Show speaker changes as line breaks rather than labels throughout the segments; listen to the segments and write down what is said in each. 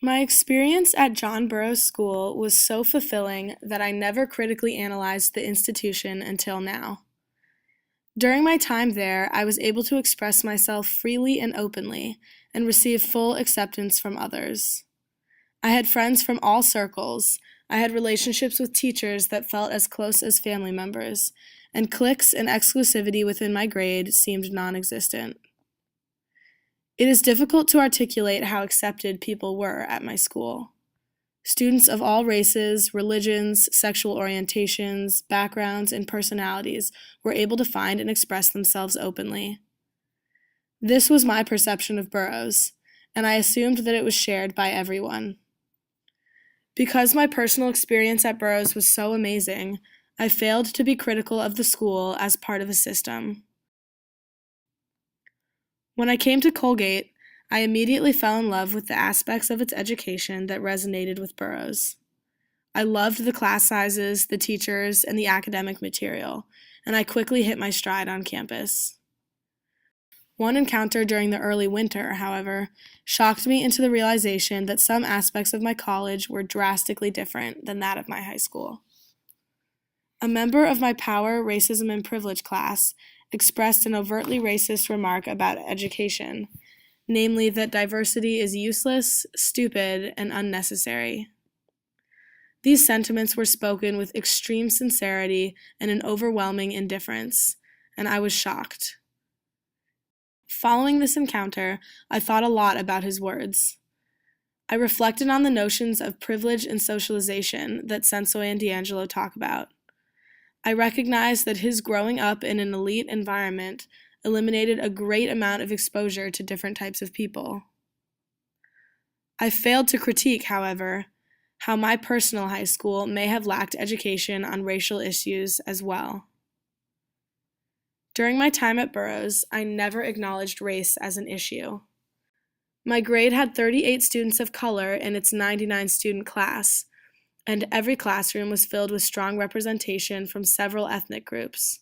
My experience at John Burroughs School was so fulfilling that I never critically analyzed the institution until now. During my time there, I was able to express myself freely and openly and receive full acceptance from others. I had friends from all circles. I had relationships with teachers that felt as close as family members, and cliques and exclusivity within my grade seemed non-existent. It is difficult to articulate how accepted people were at my school. Students of all races, religions, sexual orientations, backgrounds, and personalities were able to find and express themselves openly. This was my perception of Burroughs, and I assumed that it was shared by everyone. Because my personal experience at Burroughs was so amazing, I failed to be critical of the school as part of a system. When I came to Colgate, I immediately fell in love with the aspects of its education that resonated with Burroughs. I loved the class sizes, the teachers, and the academic material, and I quickly hit my stride on campus. One encounter during the early winter, however, shocked me into the realization that some aspects of my college were drastically different than that of my high school. A member of my Power, Racism, and Privilege class expressed an overtly racist remark about education, namely that diversity is useless, stupid, and unnecessary. These sentiments were spoken with extreme sincerity and an overwhelming indifference, and I was shocked. Following this encounter, I thought a lot about his words. I reflected on the notions of privilege and socialization that Sensoy and D'Angelo talk about. I recognized that his growing up in an elite environment eliminated a great amount of exposure to different types of people. I failed to critique, however, how my personal high school may have lacked education on racial issues as well. During my time at Burroughs, I never acknowledged race as an issue. My grade had 38 students of color in its 99-student class, and every classroom was filled with strong representation from several ethnic groups.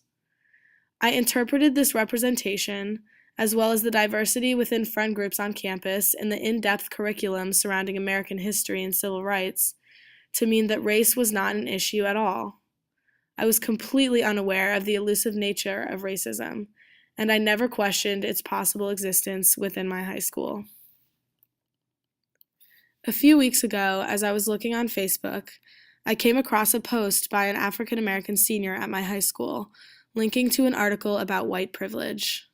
I interpreted this representation, as well as the diversity within friend groups on campus and the in-depth curriculum surrounding American history and civil rights, to mean that race was not an issue at all. I was completely unaware of the elusive nature of racism, and I never questioned its possible existence within my high school. A few weeks ago, as I was looking on Facebook, I came across a post by an African American senior at my high school, linking to an article about white privilege.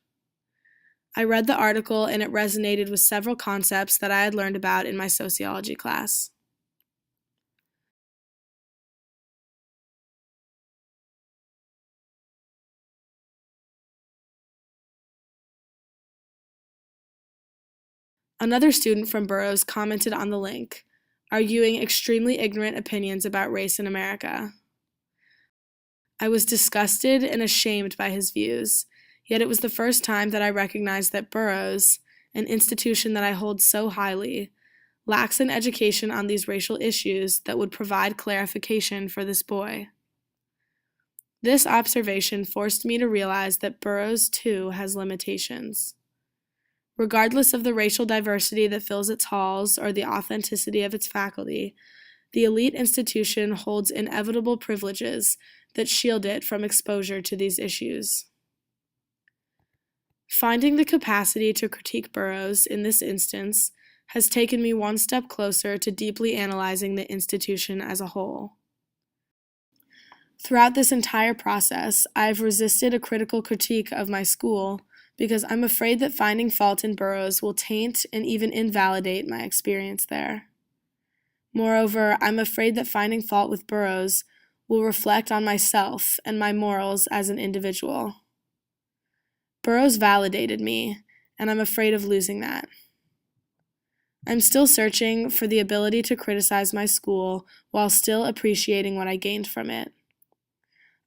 I read the article and it resonated with several concepts that I had learned about in my sociology class. Another student from Burroughs commented on the link, arguing extremely ignorant opinions about race in America. I was disgusted and ashamed by his views, yet it was the first time that I recognized that Burroughs, an institution that I hold so highly, lacks an education on these racial issues that would provide clarification for this boy. This observation forced me to realize that Burroughs, too, has limitations. Regardless of the racial diversity that fills its halls or the authenticity of its faculty, the elite institution holds inevitable privileges that shield it from exposure to these issues. Finding the capacity to critique Burroughs in this instance has taken me one step closer to deeply analyzing the institution as a whole. Throughout this entire process, I've resisted a critical critique of my school because I'm afraid that finding fault in Burroughs will taint and even invalidate my experience there. Moreover, I'm afraid that finding fault with Burroughs will reflect on myself and my morals as an individual. Burroughs validated me, and I'm afraid of losing that. I'm still searching for the ability to criticize my school while still appreciating what I gained from it.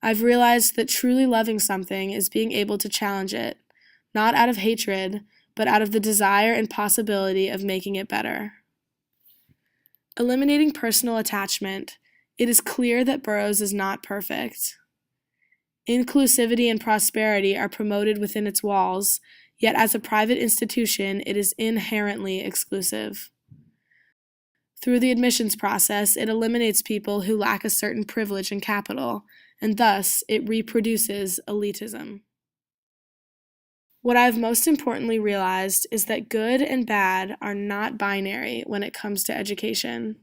I've realized that truly loving something is being able to challenge it, not out of hatred, but out of the desire and possibility of making it better. Eliminating personal attachment, it is clear that Burroughs is not perfect. Inclusivity and prosperity are promoted within its walls, yet as a private institution, it is inherently exclusive. Through the admissions process, it eliminates people who lack a certain privilege and capital, and thus it reproduces elitism. What I've most importantly realized is that good and bad are not binary when it comes to education.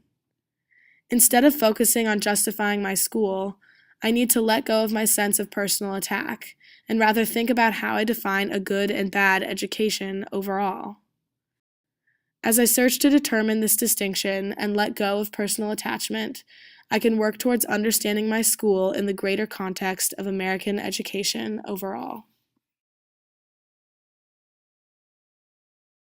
Instead of focusing on justifying my school, I need to let go of my sense of personal attack and rather think about how I define a good and bad education overall. As I search to determine this distinction and let go of personal attachment, I can work towards understanding my school in the greater context of American education overall.